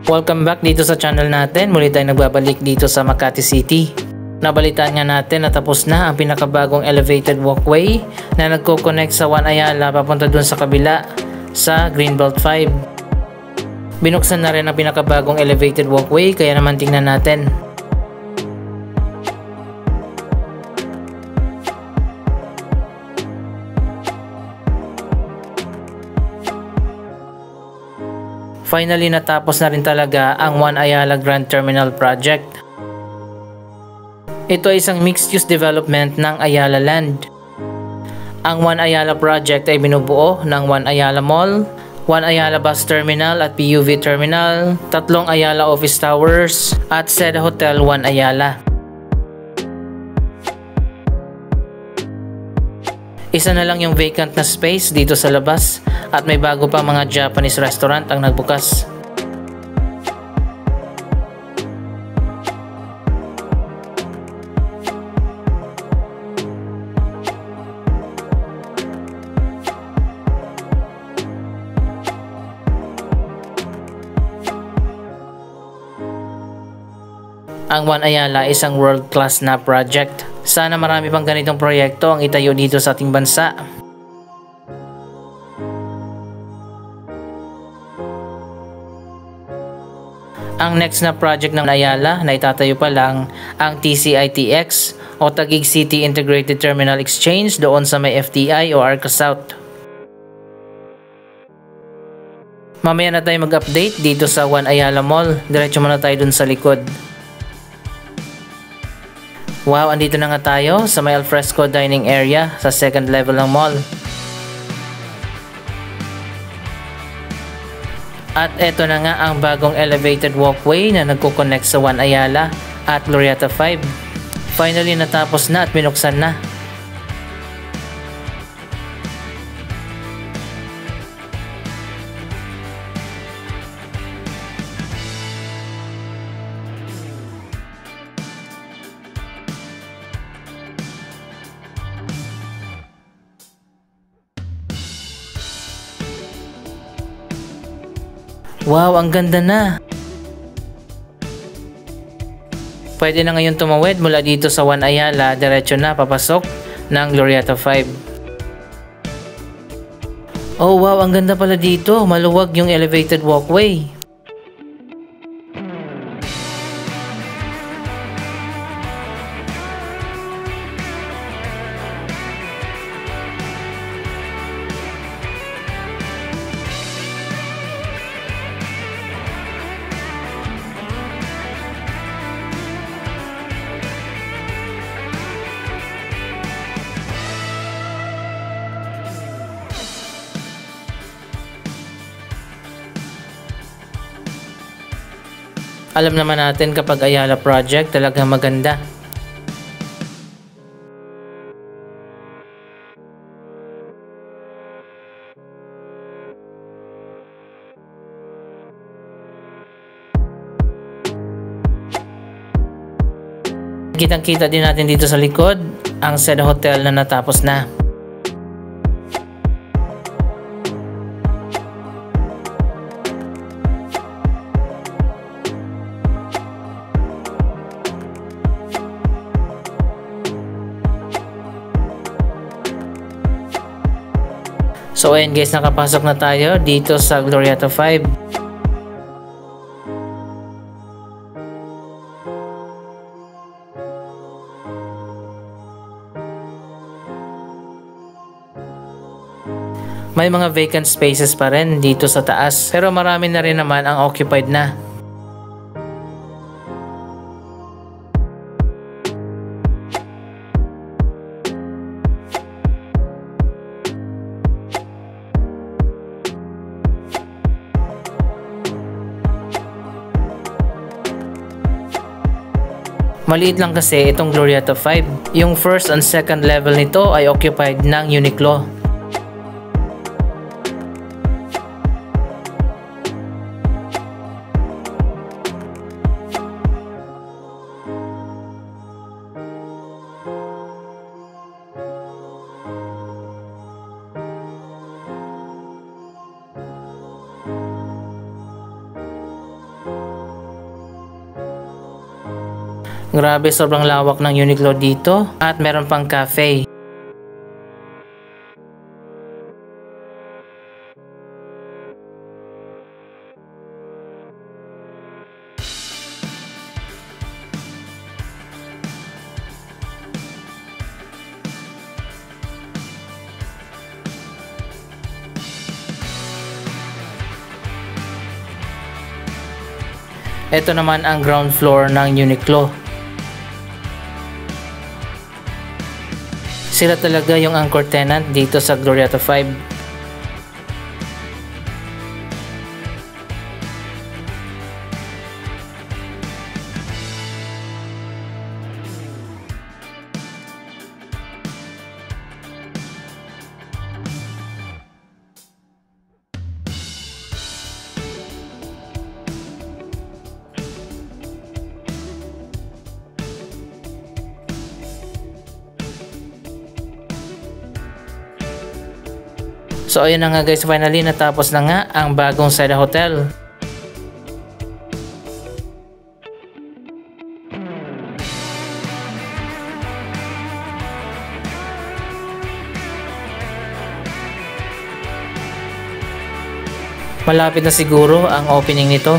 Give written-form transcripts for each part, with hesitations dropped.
Welcome back dito sa channel natin. Muli tayong nagbabalik dito sa Makati City. Nabalitaan nga natin na tapos na ang pinakabagong elevated walkway na nagko-connect sa One Ayala papunta dun sa kabila sa Greenbelt 5. Binuksan na rin ang pinakabagong elevated walkway, kaya naman tingnan natin. Finally, natapos na rin talaga ang One Ayala Grand Terminal Project. Ito ay isang mixed-use development ng Ayala Land. Ang One Ayala Project ay binubuo ng One Ayala Mall, One Ayala Bus Terminal at PUV Terminal, 3 Ayala Office Towers, at Seda Hotel One Ayala. Isa na lang yung vacant na space dito sa labas at may bago pa mga Japanese restaurant ang nagbukas. Ang One Ayala ay isang world-class na project. Sana marami pang ganitong proyekto ang itayo dito sa ating bansa. Ang next na project ng Ayala na itatayo pa lang ang TCITX o Taguig City Integrated Terminal Exchange doon sa may FTI o Arca South. Mamaya na tayo mag-update dito sa One Ayala Mall. Diretso muna tayo dun sa likod. Wow, andito na nga tayo sa may alfresco dining area sa second level ng mall. At eto na nga ang bagong elevated walkway na nagko-connect sa One Ayala at Glorieta 5. Finally natapos na at binuksan na. Wow, ang ganda na! Pwede na ngayon tumawid mula dito sa One Ayala, diretso na papasok ng Glorieta 5. Oh wow, ang ganda pala dito. Maluwag yung elevated walkway. Alam naman natin kapag Ayala Project talagang maganda. Kitang-kita din natin dito sa likod ang Seda Hotel na natapos na. So ayun guys, nakapasok na tayo dito sa Glorieta 5. May mga vacant spaces pa rin dito sa taas, pero marami na rin naman ang occupied na. Maliit lang kasi itong Glorieta 5. Yung first and second level nito ay occupied ng Uniqlo. Grabe, sobrang lawak ng Uniqlo dito at meron pang cafe. Ito naman ang ground floor ng Uniqlo. Sila talaga yung anchor tenant dito sa Glorietta 5. So ayun na nga guys, finally natapos na nga ang bagong Seda Hotel. Malapit na siguro ang opening nito.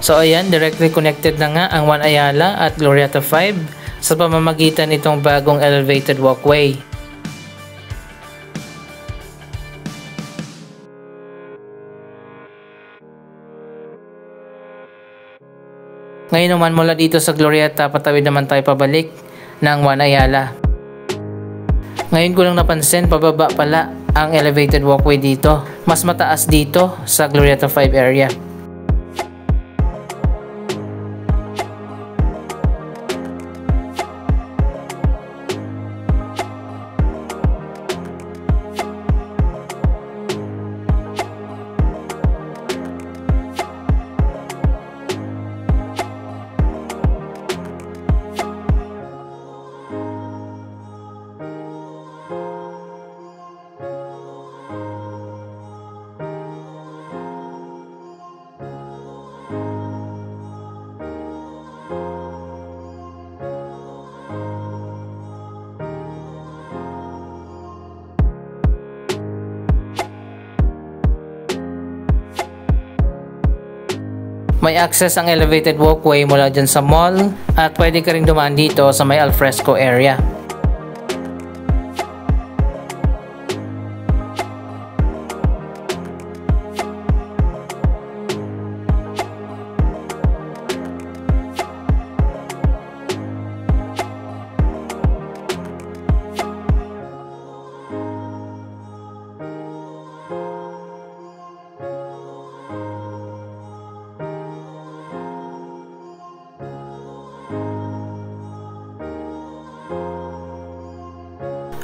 So ayan, directly connected na nga ang One Ayala at Glorietta 5 sa pamamagitan nitong bagong elevated walkway. Ngayon naman mula dito sa Glorietta, patawid naman tayo pabalik ng One Ayala. Ngayon ko lang napansin, pababa pala ang elevated walkway dito. Mas mataas dito sa Glorietta 5 area. May access ang elevated walkway mula dyan sa mall at pwede ka rin dumaan dito sa may alfresco area.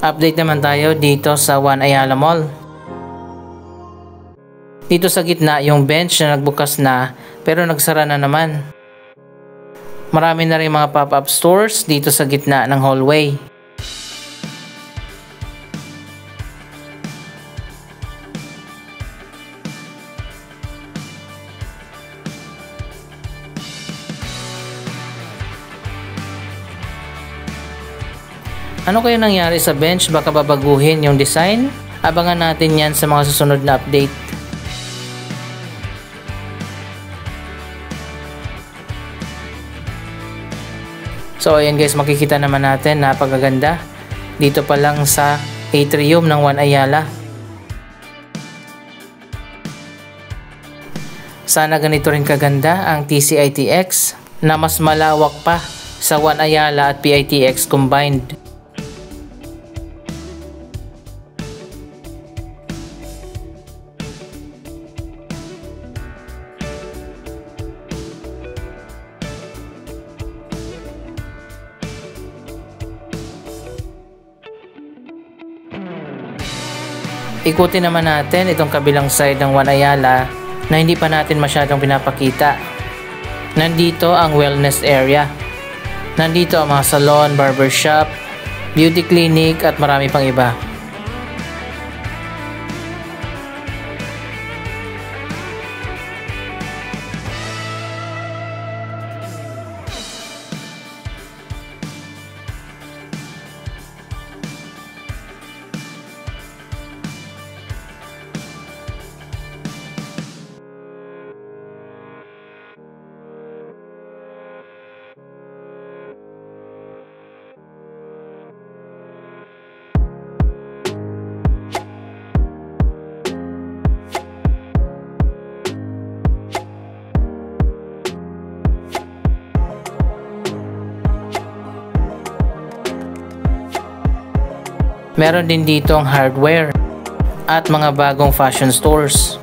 Update naman tayo dito sa One Ayala Mall. Dito sa gitna yung bench na nagbukas na pero nagsara na naman. Marami na rin mga pop-up stores dito sa gitna ng hallway. Ano kaya nangyari sa bench? Baka babaguhin yung design? Abangan natin yan sa mga susunod na update. So ayan guys, makikita naman natin, napakaganda. Dito pa lang sa atrium ng One Ayala. Sana ganito rin kaganda ang TCITX na mas malawak pa sa One Ayala at PITX combined. Ikutin naman natin itong kabilang side ng One Ayala na hindi pa natin masyadong pinapakita. Nandito ang wellness area. Nandito ang mga salon, barbershop, beauty clinic at marami pang iba. Meron din dito ang hardware at mga bagong fashion stores.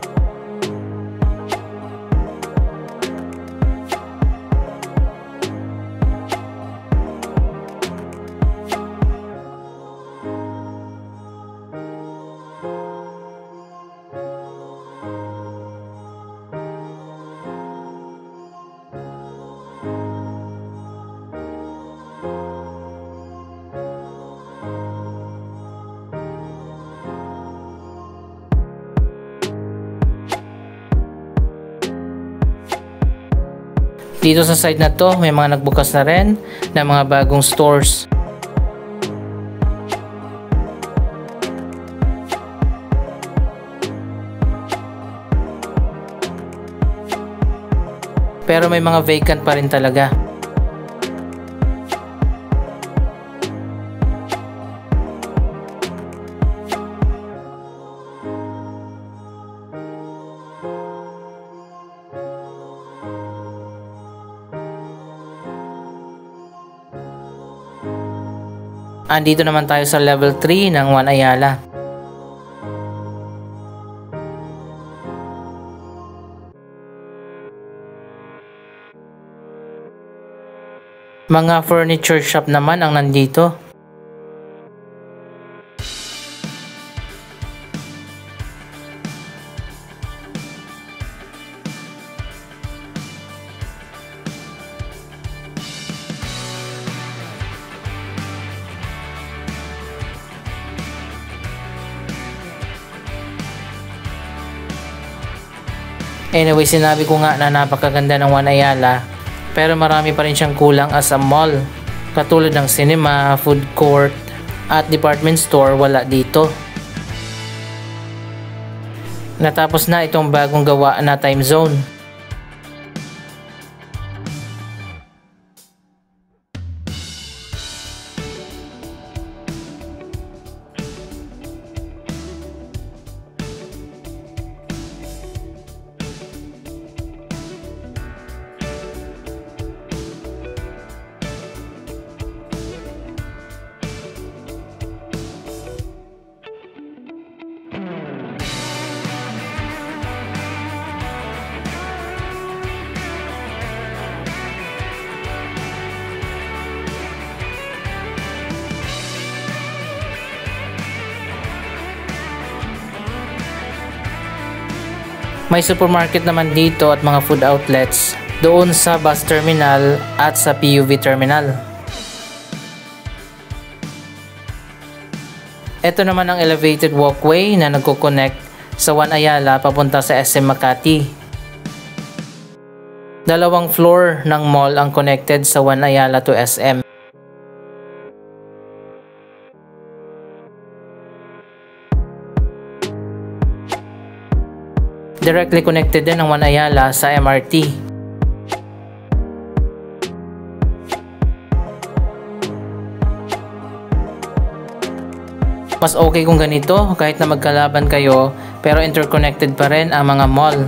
Dito sa side na to, may mga nagbukas na rin ng mga bagong stores. Pero may mga vacant pa rin talaga. Andito naman tayo sa level 3 ng One Ayala. Mga furniture shop naman ang nandito. Anyway, sinabi ko nga na napakaganda ng One Ayala, pero marami pa rin siyang kulang as a mall. Katulad ng cinema, food court, at department store, wala dito. Natapos na itong bagong gawa na time zone. May supermarket naman dito at mga food outlets doon sa bus terminal at sa PUV terminal. Ito naman ang elevated walkway na nagko-connect sa One Ayala papunta sa SM Makati. Dalawang floor ng mall ang connected sa One Ayala to SM. Directly connected din ang One Ayala sa MRT. Mas okay kung ganito kahit na magkalaban kayo pero interconnected pa rin ang mga mall.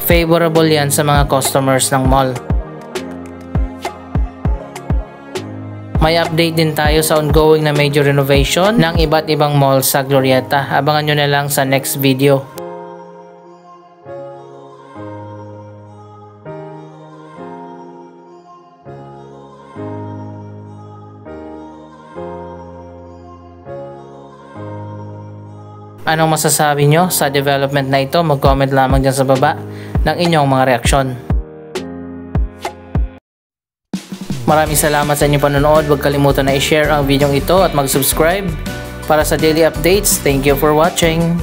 Favorable yan sa mga customers ng mall. May update din tayo sa ongoing na major renovation ng iba't ibang mall sa Glorieta. Abangan nyo na lang sa next video. Anong masasabi nyo sa development na ito? Mag-comment lamang dyan sa baba ng inyong mga reaksyon. Maraming salamat sa inyong panonood. Huwag kalimutan na i-share ang video ito at mag-subscribe para sa daily updates. Thank you for watching.